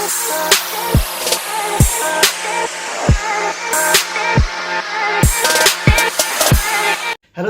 Hello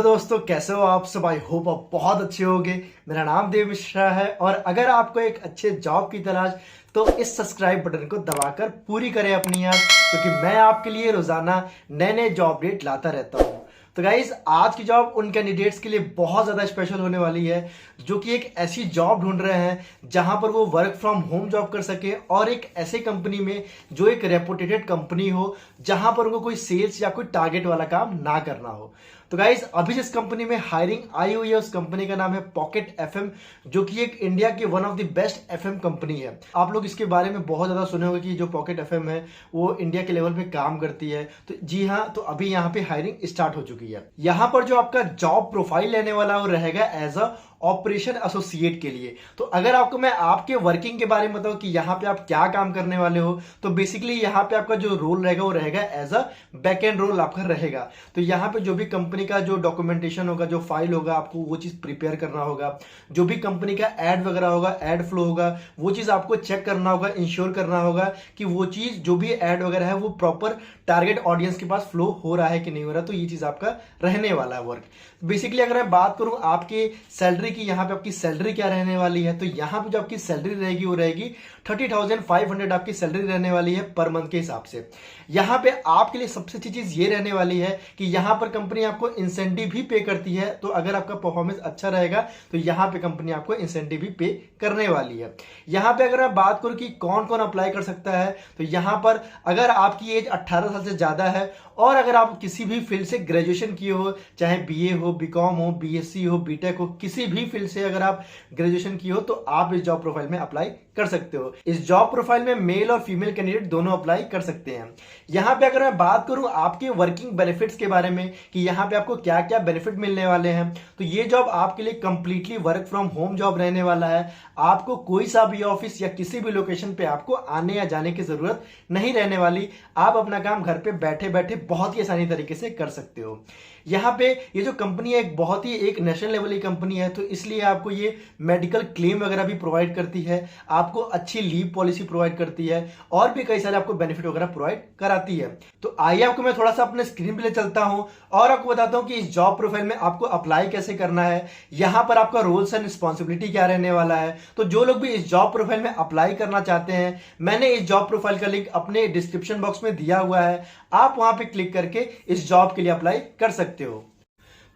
दोस्तों, कैसे हो आप सब। आई होप आप बहुत अच्छे होंगे। मेरा नाम देव मिश्रा है और अगर आपको एक अच्छे जॉब की तलाश तो इस सब्सक्राइब बटन को दबाकर पूरी करें अपनी याद, क्योंकि मैं आपके लिए रोजाना नए नए जॉब अपडेट लाता रहता हूँ। तो गाइज, आज की जॉब उन कैंडिडेट्स के लिए बहुत ज़्यादा स्पेशल होने वाली है जो कि एक ऐसी जॉब ढूंढ रहे हैं जहां पर वो वर्क फ्रॉम होम जॉब कर सके और एक ऐसे कंपनी में जो एक रेपुटेटेड कंपनी हो, जहां पर उनको कोई सेल्स या कोई टारगेट वाला काम ना करना हो। तो गाइज, अभी जिस कंपनी में हायरिंग आई हुई है उस कंपनी का नाम है पॉकेट एफएम, जो कि एक इंडिया की one of the best FM company है। आप लोग इसके बारे में बहुत ज्यादा सुने होंगे कि जो पॉकेट एफएम है वो इंडिया के लेवल पे काम करती है। तो जी हाँ, तो अभी यहाँ पे हायरिंग स्टार्ट हो चुकी है। यहाँ पर जो आपका जॉब प्रोफाइल लेने वाला वो रहेगा एज अ ऑपरेशन एसोसिएट के लिए। तो अगर आपको मैं आपके वर्किंग के बारे में बताऊं कि यहाँ पे आप क्या काम करने वाले हो, तो बेसिकली यहाँ पे आपका जो रोल रहेगा वो रहेगा as a back end role आपका रहेगा। तो यहाँ पे जो भी कंपनी का जो डॉक्यूमेंटेशन होगा, जो फाइल होगा, आपको वो चीज प्रिपेयर करना होगा। जो भी कंपनी का एड वगैरह होगा, एड फ्लो होगा, वो चीज आपको चेक करना होगा, इंश्योर करना होगा कि वो चीज जो भी एड वगैरह है वो प्रॉपर टारगेट ऑडियंस के पास फ्लो हो रहा है कि नहीं हो रहा। तो ये चीज आपका रहने वाला है वर्क। बेसिकली अगर मैं बात करूं आपके सैलरी की, यहाँ पे आपकी सैलरी क्या रहने वाली है, तो यहाँ पे जो आपकी सैलरी रहेगी वो रहेगी 30,500 आपकी सैलरी रहने वाली है पर मंथ के हिसाब से। यहाँ पे आपके लिए सबसे अच्छी चीज ये रहने वाली है कि यहाँ पर कंपनी आपको इंसेंटिव भी पे करती है। तो अगर आपका परफॉर्मेंस अच्छा रहेगा तो यहाँ पे कंपनी आपको इंसेंटिव भी पे करने वाली है। यहाँ पे अगर मैं बात करूं कि कौन कौन अप्लाई कर सकता है, तो यहाँ पर अगर आपकी एज 18 साल से ज्यादा है और अगर आप किसी भी फील्ड से ग्रेजुएशन किए हो, चाहे बीए हो, बीकॉम हो, बीएससी हो, बीटेक हो, किसी भी फील्ड से अगर आप ग्रेजुएशन किए हो तो आप इस जॉब प्रोफाइल में अप्लाई कर सकते हो। इस जॉब प्रोफाइल में मेल और फीमेल कैंडिडेट दोनों अप्लाई कर सकते हैं। यहाँ पे अगर मैं बात करूं आपके वर्किंग बेनिफिट्स के बारे में कि यहाँ पे आपको क्या क्या बेनिफिट मिलने वाले हैं, तो ये जॉब आपके लिए completely work from home job रहने वाला है। आपको कोई सा भी ऑफिस या किसी भी लोकेशन पे आपको आने या जाने की जरूरत नहीं रहने वाली। आप अपना काम घर पे बैठे बैठे बहुत ही आसानी तरीके से कर सकते हो। यहाँ पे ये जो कंपनी है एक नेशनल लेवल की कंपनी है, तो इसलिए आपको ये मेडिकल क्लेम वगैरह भी प्रोवाइड करती है, आपको अच्छी लीव पॉलिसी प्रोवाइड करती है और भी कई सारे आपको बेनिफिट वगैरह प्रोवाइड कराती है। तो आइए आपको मैं थोड़ा सा अपने स्क्रीन पे ले चलता हूं और आपको बताता हूं कि इस जॉब प्रोफाइल में आपको अप्लाई कैसे करना है, यहाँ पर आपका रोल्स एंड रिस्पॉन्सिबिलिटी क्या रहने वाला है। तो जो लोग भी इस जॉब प्रोफाइल में अप्लाई करना चाहते हैं, मैंने इस जॉब प्रोफाइल का लिंक अपने डिस्क्रिप्शन बॉक्स में दिया हुआ है, आप वहां पे क्लिक करके इस जॉब के लिए अप्लाई कर सकते हो।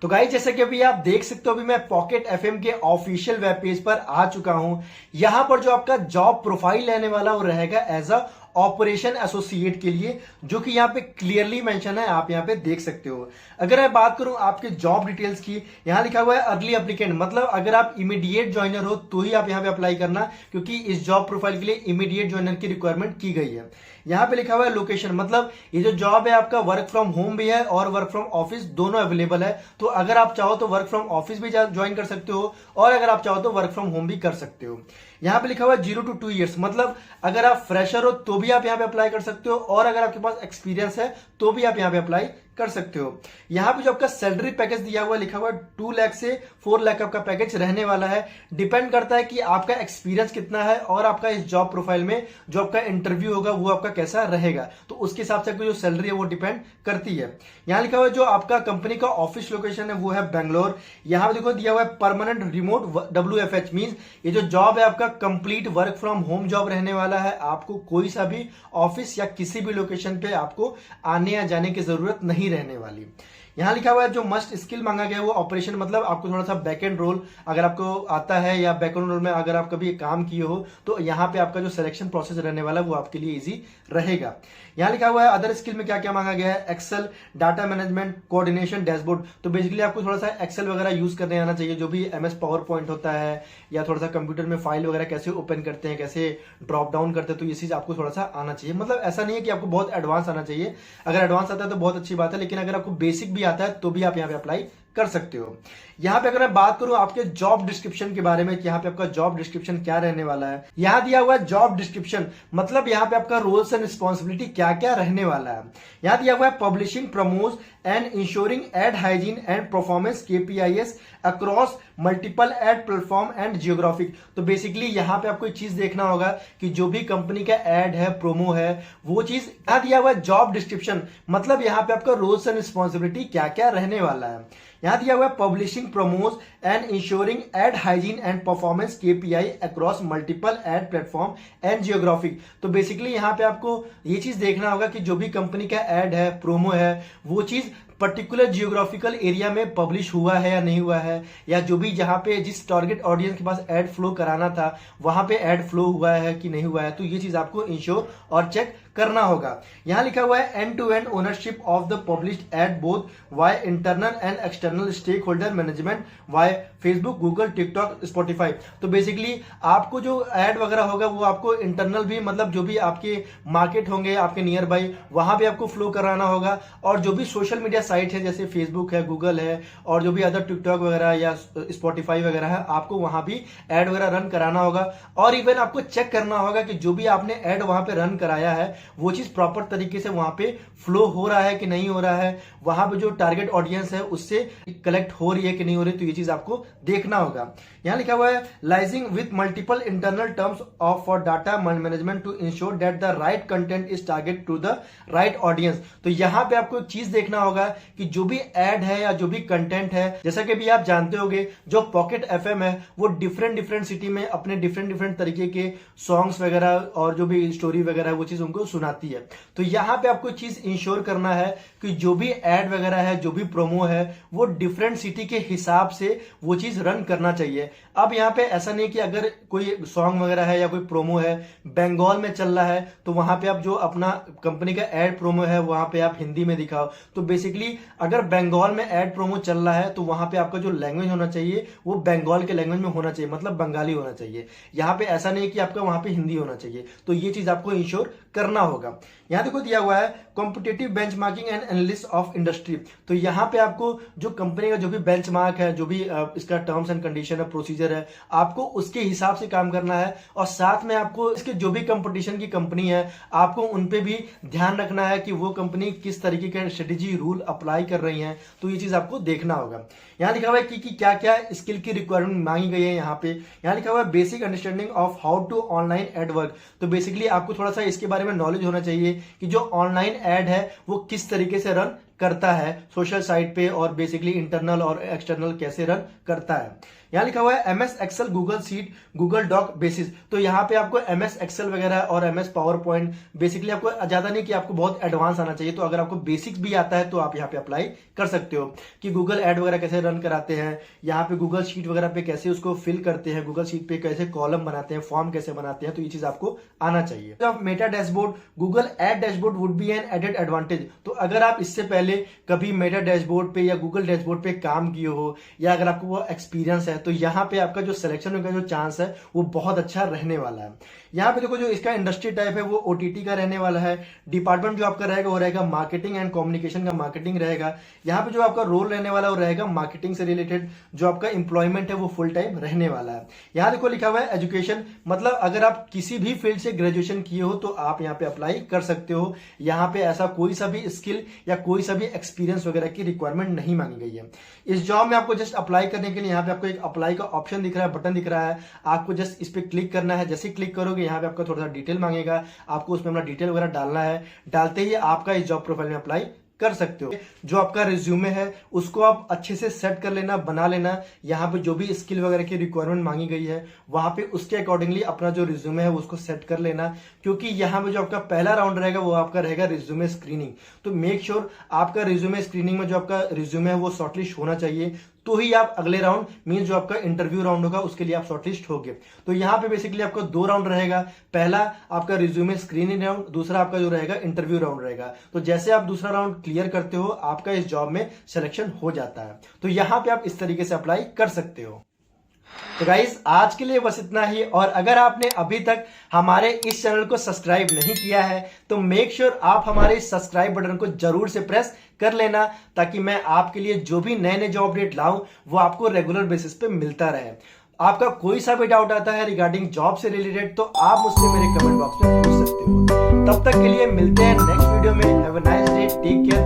तो गाइस, जैसे कि अभी आप देख सकते हो, अभी मैं पॉकेट एफएम के ऑफिशियल वेब पेज पर आ चुका हूं। यहां पर जो आपका जॉब प्रोफाइल रहने वाला वो रहेगा एज अ ऑपरेशन एसोसिएट के लिए, जो कि यहाँ पे क्लियरली मेंशन है, आप यहाँ पे देख सकते हो। अगर मैं बात करूं आपके जॉब डिटेल्स की, यहाँ लिखा हुआ है अर्ली एप्लीकेंट, मतलब अगर आप इमीडिएट ज्वाइनर हो तो ही आप यहाँ पे अप्लाई करना, क्योंकि इस जॉब प्रोफाइल के लिए इमीडिएट ज्वाइनर की रिक्वायरमेंट की गई है। यहाँ पे लिखा हुआ है लोकेशन, मतलब ये जो जॉब है आपका वर्क फ्रॉम होम भी है और वर्क फ्रॉम ऑफिस दोनों अवेलेबल है। तो अगर आप चाहो तो वर्क फ्रॉम ऑफिस भी ज्वाइन कर सकते हो और अगर आप चाहो तो वर्क फ्रॉम होम भी कर सकते हो। यहाँ पे लिखा हुआ है 0 to 2 years, मतलब अगर आप फ्रेशर हो तो भी आप यहाँ पे अप्लाई कर सकते हो और अगर आपके पास एक्सपीरियंस है तो भी आप यहाँ पे अप्लाई कर सकते हो। यहाँ पे जो आपका सैलरी पैकेज दिया हुआ लिखा हुआ 2 लाख से 4 लाख आपका पैकेज रहने वाला है। डिपेंड करता है कि आपका एक्सपीरियंस कितना है और आपका इस जॉब प्रोफाइल में जो आपका इंटरव्यू होगा वो आपका कैसा रहेगा, तो उसके हिसाब से आपकी जो सैलरी है वो डिपेंड करती है। यहाँ लिखा हुआ जो आपका कंपनी का ऑफिस लोकेशन है वो है बेंगलोर। यहाँ पे देखो दिया हुआ है परमानेंट रिमोट WFH, मींस ये जो जॉब है आपका complete work from home job रहने वाला है। आपको कोई सा भी ऑफिस या किसी भी लोकेशन पे आपको आने या जाने की जरूरत नहीं रहने वाली। यहाँ लिखा हुआ है जो मस्ट स्किल मांगा गया है वो ऑपरेशन, मतलब आपको थोड़ा सा बैक एंड रोल अगर आपको आता है या बैक एंड रोल में अगर आप कभी काम किए हो तो यहाँ पे आपका जो सिलेक्शन प्रोसेस रहने वाला है वो आपके लिए इजी रहेगा। यहाँ लिखा हुआ है अदर स्किल में क्या क्या मांगा गया है, Excel, data management, coordination, dashboard. तो बेसिकली आपको थोड़ा सा एक्सेल वगैरह यूज करने आना चाहिए, जो भी MS पावर पॉइंट होता है या थोड़ा सा कंप्यूटर में फाइल वगैरह कैसे ओपन करते हैं, कैसे ड्रॉप डाउन करते हैं, तो ये चीज आपको थोड़ा सा आना चाहिए। मतलब ऐसा नहीं है कि आपको बहुत एडवांस आना चाहिए, अगर एडवांस आता है तो बहुत अच्छी बात है, लेकिन अगर आपको बेसिक भी आता है तो भी आप यहाँ पे अप्लाई कर सकते हो। यहाँ पे अगर मैं बात करूं आपके जॉब डिस्क्रिप्शन के बारे में कि यहाँ पे आपका जॉब डिस्क्रिप्शन क्या रहने वाला है, यहाँ दिया हुआ है जॉब डिस्क्रिप्शन, मतलब यहाँ पे आपका रोल्स एंड रिस्पॉन्सिबिलिटी क्या क्या रहने वाला है। यहाँ दिया हुआ है publishing, promos and ensuring ad hygiene and performance KPIs across multiple ad platform and geographic. तो बेसिकली यहाँ पे आपको एक चीज देखना होगा कि जो भी कंपनी का एड है, प्रोमो है, वो चीज यहाँ दिया हुआ है जॉब डिस्क्रिप्शन, मतलब यहाँ पे आपका रोल्स एंड रिस्पॉन्सिबिलिटी क्या क्या रहने वाला है। यहाँ दिया हुआ है publishing, promos and ensuring ad hygiene and performance KPI across multiple ad platform and geographic. तो बेसिकली यहाँ पे आपको ये चीज देखना होगा कि जो भी कंपनी का एड है, प्रोमो है, वो चीज पर्टिकुलर जियोग्राफिकल एरिया में पब्लिश हुआ है या नहीं हुआ है, या जो भी जहां पे जिस टारगेट ऑडियंस के पास एड फ्लो कराना था वहां पे एड फ्लो हुआ है कि नहीं हुआ है। तो ये चीज आपको इंश्योर और चेक करना होगा। यहां लिखा हुआ है end to end ownership of the published ad both via internal and external stakeholder management via Facebook, Google, TikTok, Spotify. तो बेसिकली आपको जो एड वगैरह होगा वो आपको इंटरनल भी, मतलब जो भी आपके मार्केट होंगे आपके नियर बाई, वहां भी आपको फ्लो कराना होगा, और जो भी सोशल मीडिया साइट है जैसे फेसबुक है, गूगल है, और जो भी अदर टिकटॉक वगैरह या स्पॉटिफाई वगैरह है, आपको वहां भी एड वगैरह रन कराना होगा। और इवन आपको चेक करना होगा कि जो भी आपने एड वहां पे रन कराया है वो चीज प्रॉपर तरीके से वहां पे फ्लो हो रहा है कि नहीं हो रहा है, वहां पे जो टारगेट ऑडियंस है उससे कलेक्ट हो रही है कि नहीं हो रही। तो ये चीज आपको देखना होगा। यहां लिखा हुआ है liaising with multiple internal terms of for data management to ensure that the right content is target to the right audience. तो यहां पे आपको एक चीज देखना होगा कि जो भी एड है या जो भी कंटेंट है, जैसा कि भी आप जानते होंगे जो पॉकेट FM है वो डिफरेंट सिटी में अपने डिफरेंट तरीके के सॉन्ग्स वगैरह और जो भी स्टोरी वगैरह है वो चीज उनको सुनाती है। तो यहां पे आपको चीज इंश्योर करना है कि जो भी एड वगैरह है, जो भी प्रोमो है, वो डिफरेंट सिटी के हिसाब से वो चीज रन करना चाहिए। अब यहाँ पे ऐसा नहीं कि अगर कोई सॉन्ग वगैरह है या कोई प्रोमो है बंगाल में चल रहा है तो वहां पे आप जो अपना कंपनी का एड प्रोमो है वहां पे आप हिंदी में दिखाओ। तो बेसिकली अगर बंगाल में एड प्रोमो चल रहा है तो वहां पे आपका जो लैंग्वेज होना चाहिए वो बंगाल के लैंग्वेज में होना चाहिए, मतलब बंगाली होना चाहिए। यहाँ पे ऐसा नहीं कि आपका वहां पे हिंदी होना चाहिए। तो ये चीज आपको इंश्योर करना होगा। यहां देखो दिया हुआ है competitive benchmarking and analysis of industry. तो यहां पे आपको जो कंपनी का जो भी बेंचमार्क है, जो भी इसका टर्म्स एंड कंडीशन है, प्रोसीजर है, आपको उसके हिसाब से काम करना है। और साथ में आपको इसके जो भी कंपटीशन की कंपनी है आपको उन पे भी ध्यान रखना है कि वो कंपनी किस तरीके के स्ट्रेटेजी रूल अप्लाई कर रही है। तो ये चीज आपको देखना होगा। यहाँ लिखा हुआ है कि क्या क्या स्किल की रिक्वायरमेंट मांगी गई है। यहाँ लिखा हुआ है basic understanding of how to online ad work. तो बेसिकली आपको थोड़ा सा इसके बारे में नॉलेज होना चाहिए कि जो ऑनलाइन एड है वो किस तरीके से रन करता है सोशल साइट पे, और बेसिकली इंटरनल और एक्सटर्नल कैसे रन करता है। यहाँ लिखा हुआ है MS Excel, Google sheet, Google doc basis. तो यहाँ पे आपको MS एक्सेल वगैरह और MS पावर पॉइंट, बेसिकली आपको ज्यादा नहीं कि आपको बहुत एडवांस आना चाहिए। तो अगर आपको बेसिक्स भी आता है तो आप यहाँ पे अप्लाई कर सकते हो कि गूगल एड वगैरह कैसे रन कराते हैं, यहाँ पे गूगल शीट वगैरह पे कैसे उसको फिल करते हैं, गूगल शीट पे कैसे कॉलम बनाते हैं, फॉर्म कैसे बनाते हैं। तो ये चीज आपको आना चाहिए। तो Meta dashboard, Google ad dashboard would be an added advantage. तो अगर आप इससे पहले कभी मेटा डैशबोर्ड पे या गूगल डैशबोर्ड पे काम किए हो या अगर आपको वो एक्सपीरियंस है तो यहाँ पे आपका जो सिलेक्शन का जो चांस है वो बहुत अच्छा रहने वाला है। यहाँ पे देखो जो इसका इंडस्ट्री टाइप है वो OTT का रहने वाला है। डिपार्टमेंट जो आपका रहेगा वो रहेगा मार्केटिंग एंड कम्युनिकेशन का, मार्केटिंग रहेगा। यहाँ पे जो आपका रोल रहने वाला वो रहेगा मार्केटिंग से रिलेटेड। जो आपका एम्प्लॉयमेंट है वो फुल टाइम रहने वाला है। यहाँ देखो लिखा हुआ है एजुकेशन, मतलब अगर आप किसी भी फील्ड से ग्रेजुएशन किए हो तो आप यहाँ पे अप्लाई कर सकते हो। यहाँ पे ऐसा कोई सा भी स्किल या कोई सा भी एक्सपीरियंस वगैरह की रिक्वायरमेंट नहीं मांगी गई है। इस जॉब में आपको जस्ट अप्लाई करने के लिए यहाँ पे आपको एक अप्लाई का ऑप्शन दिख रहा है, बटन दिख रहा है। आपको जस्ट इस पे क्लिक करना है। जैसे क्लिक करोगे यहाँ पे आपका थोड़ा सा डिटेल मांगेगा, आपको उसमें अपना डिटेल वगैरह डालना है। डालते ही आपका इस जॉब प्रोफाइल में अप्लाई कर सकते हो। जो आपका रिज्यूमे है उसको आप अच्छे से सेट कर लेना, बना लेना। यहाँ पे जो भी स्किल वगैरह की रिक्वायरमेंट मांगी गई है वहां पे उसके अकॉर्डिंगली अपना जो रिज्यूमे है उसको सेट कर लेना, क्योंकि यहाँ पे जो आपका पहला राउंड रहेगा वो आपका रहेगा रिज्यूमे स्क्रीनिंग। तो मेक श्योर आपका रिज्यूमे स्क्रीनिंग में जो आपका रिज्यूमे है वो शॉर्टलिस्ट होना चाहिए, तो ही आप अगले राउंड मीन जो आपका इंटरव्यू राउंड होगा उसके लिए आप शॉर्टलिस्ट होगे। तो यहाँ पे बेसिकली आपका 2 राउंड रहेगा। पहला आपका रिज्यूमे स्क्रीनिंग राउंड, दूसरा आपका जो रहेगा इंटरव्यू राउंड रहेगा। तो जैसे आप दूसरा राउंड क्लियर करते हो आपका इस जॉब में सिलेक्शन हो जाता है। तो यहाँ पे आप इस तरीके से अप्लाई कर सकते हो। तो गाइज आज के लिए बस इतना ही। और अगर आपने अभी तक हमारे इस चैनल को सब्सक्राइब नहीं किया है तो मेक श्योर आप हमारे इस सब्सक्राइब बटन को जरूर से प्रेस कर लेना, ताकि मैं आपके लिए जो भी नए नए जॉब अपडेट लाऊं वो आपको रेगुलर बेसिस पे मिलता रहे। आपका कोई सा भी डाउट आता है रिगार्डिंग जॉब से रिलेटेड तो आप मुझसे मेरे कमेंट बॉक्स में पूछ सकते हो। तब तक के लिए मिलते हैं नेक्स्ट वीडियो में। Have a nice day, take care.